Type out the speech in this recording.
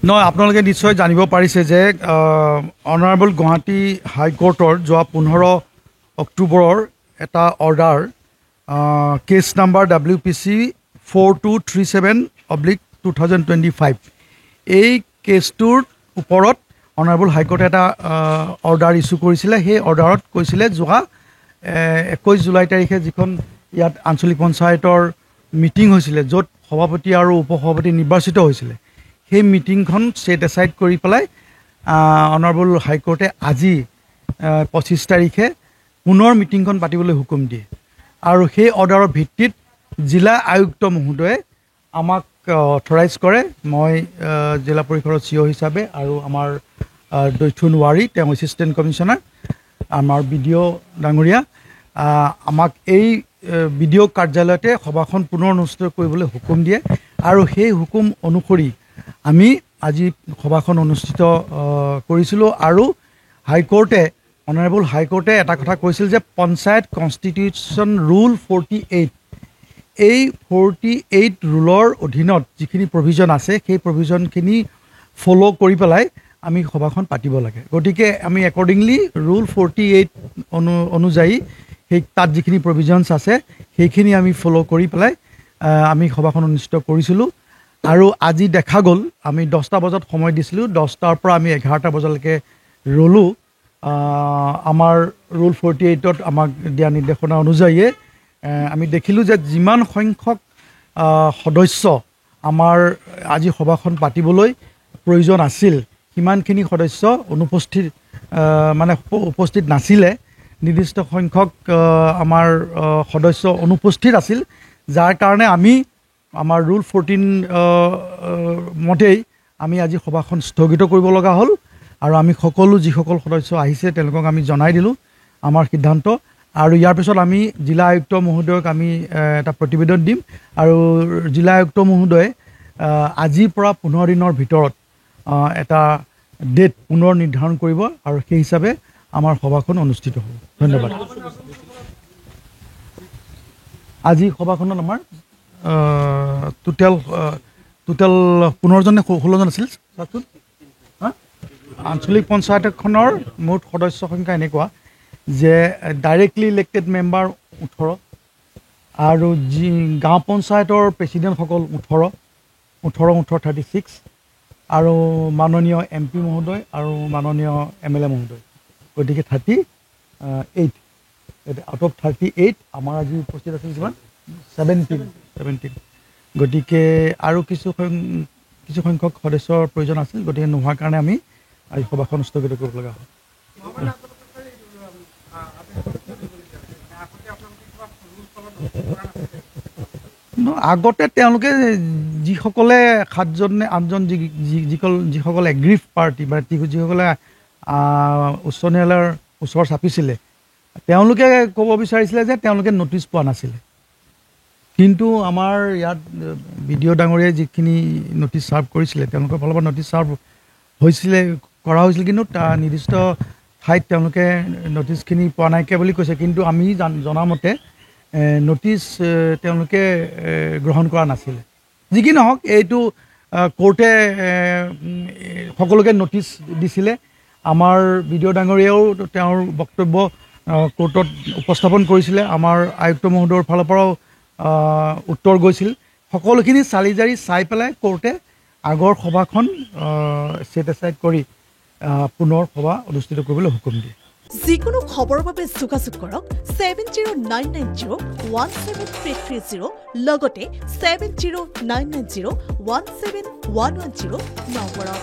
নহয় আপোনালোকে নিশ্চয় জানিব পাৰিছে যে অনাৰেবল গুৱাহাটী হাইকোৰ্টৰ যোৱা 15 অক্টোবৰৰ এটা অৰ্ডাৰ কেছ নাম্বাৰ WPC 4237/2025 এই কেছটোৰ ওপৰত অনাৰেবল হাইকোৰ্টে এটা অৰ্ডাৰ ইছ্যু কৰিছিলে। সেই অৰ্ডাৰত কৈছিলে যোৱা 21 জুলাই তাৰিখে যিখন ইয়াত আঞ্চলিক পঞ্চায়তৰ মিটিং হৈছিলে, য'ত সভাপতি আৰু উপসভাপতি নিৰ্বাচিত হৈছিলে, সেই মিটিংখন ছেট এছাইড কৰি পেলাই অনাৰেবল হাইকোৰ্টে আজি 25 তাৰিখে পুনৰ মিটিংখন পাতিবলৈ হুকুম দিয়ে। আৰু সেই অৰ্ডাৰৰ ভিত্তিত জিলা আয়ুক্ত মহোদয়ে আমাক অথৰাইজ কৰে। মই জিলা পৰিষদৰ CEO হিচাপে আৰু আমাৰ দৈথুন ৱাৰী, তেওঁ এছিষ্টেণ্ট কমিশ্যনাৰ, আমাৰ BDO ডাঙৰীয়া, আমাক এই BDO কাৰ্যালয়তে সভাখন পুনৰ অনুষ্ঠিত কৰিবলৈ হুকুম দিয়ে। আৰু সেই হুকুম অনুসৰি আমি আজি সভাখন অনুষ্ঠিত কৰিছিলোঁ। আৰু অনাৰেবল হাইকোৰ্টে এটা কথা কৈছিল যে পঞ্চায়ত কনষ্টিটিউশ্যন ৰুল 48, এই 48 ৰুলৰ অধীনত যিখিনি প্ৰভিজন আছে সেই প্ৰভিজনখিনি ফ'ল' কৰি পেলাই আমি সভাখন পাতিব লাগে। গতিকে আমি একৰ্ডিংলি ৰুল 48 অনুযায়ী তাত যিখিনি প্ৰভিজনছ আছে সেইখিনি আমি ফ'ল' কৰি পেলাই আমি সভাখন অনুষ্ঠিত কৰিছিলোঁ। আৰু আজি দেখা গ'ল আমি 10টা বজাত সময় দিছিলোঁ, 10টাৰ পৰা আমি 11টা বজালৈকে ৰ'লোঁ। আমাৰ ৰুল 48ত আমাক দিয়া নিৰ্দেশনা অনুযায়ীয়ে আমি দেখিলোঁ যে যিমান সংখ্যক সদস্য আমাৰ আজি সভাখন পাতিবলৈ প্ৰয়োজন আছিল সিমানখিনি সদস্য উপস্থিত নাছিলে। নিৰ্দিষ্ট সংখ্যক আমাৰ সদস্য অনুপস্থিত আছিল, যাৰ কাৰণে আমি আমাৰ ৰুল 14 মতেই আমি আজি সভাখন স্থগিত কৰিব লগা হ'ল। আৰু আমি যিসকল সদস্য আহিছে তেওঁলোকক আমি জনাই দিলোঁ আমাৰ সিদ্ধান্ত। আৰু ইয়াৰ পিছত আমি জিলা আয়ুক্ত মহোদয়ক আমি এটা প্ৰতিবেদন দিম। আৰু জিলা আয়ুক্ত মহোদয়ে আজিৰ পৰা 15 দিনৰ ভিতৰত এটা ডেট পুনৰ নিৰ্ধাৰণ কৰিব আৰু সেই হিচাপে আমাৰ সভাখন অনুষ্ঠিত হ'ব। ধন্যবাদ। আজি সভাখনত আমাৰ টোটেল 15জন নে 16জন আছিল। আঞ্চলিক পঞ্চায়তখনৰ মুঠ সদস্য সংখ্যা এনেকুৱা যে ডাইৰেক্টলি ইলেক্টেড মেম্বাৰ 18 আৰু গাঁও পঞ্চায়তৰ প্ৰেচিডেণ্টসকল 18 36 আৰু মাননীয় MP মহোদয় আৰু মাননীয় MLA মহোদয়, গতিকে 38। আউট অফ 38 আমাৰ আজি উপস্থিত আছিল কিমান 17। গতিকে আৰু কিছু সংখ্যক সদস্যৰ প্ৰয়োজন আছিল, গতিকে নোহোৱাৰ কাৰণে আমি আজি সভাখন স্থগিত কৰিব লগা হ'ল। আগতে তেওঁলোকে যিসকলে 7জন নে 8জন যিসকলে এগ্ৰিভ পাৰ্টি বা যিসকলে উচ্চ ন্যায়ালয়ৰ ওচৰ চাপিছিলে তেওঁলোকে ক'ব বিচাৰিছিলে যে তেওঁলোকে নটিচ পোৱা নাছিলে। কিন্তু আমাৰ ইয়াত BDO ডাঙৰীয়াই যিখিনি নটিচ ছাৰ্ভ কৰিছিলে তেওঁলোকৰ ফালৰ পৰা নটিচ ছাৰ্ভ কৰা হৈছিল, কিন্তু নিৰ্দিষ্ট ঠাইত তেওঁলোকে নটিচখিনি পোৱা নাইকিয়া বুলি কৈছে। কিন্তু আমি জনামতে নটিচ তেওঁলোকে গ্ৰহণ কৰা নাছিলে। যি কি নহওক, এইটো কোৰ্টে সকলোকে নটিচ দিছিলে। আমাৰ BDO ডাঙৰীয়াও তেওঁৰ বক্তব্য কোৰ্টত উপস্থাপন কৰিছিলে। আমাৰ আয়ুক্ত মহোদয়ৰ ফালৰ পৰাও উত্তৰ গৈছিল। সকলোখিনি চাই পেলাই কোৰ্টে আগৰ সভাখন ছেট এছাইড কৰি পুনৰ সভা অনুষ্ঠিত কৰিবলৈ হুকুম দিয়ে। যিকোনো খবৰৰ বাবে যোগাযোগ কৰক 7099017330 লগতে 7099017110 নম্বৰত।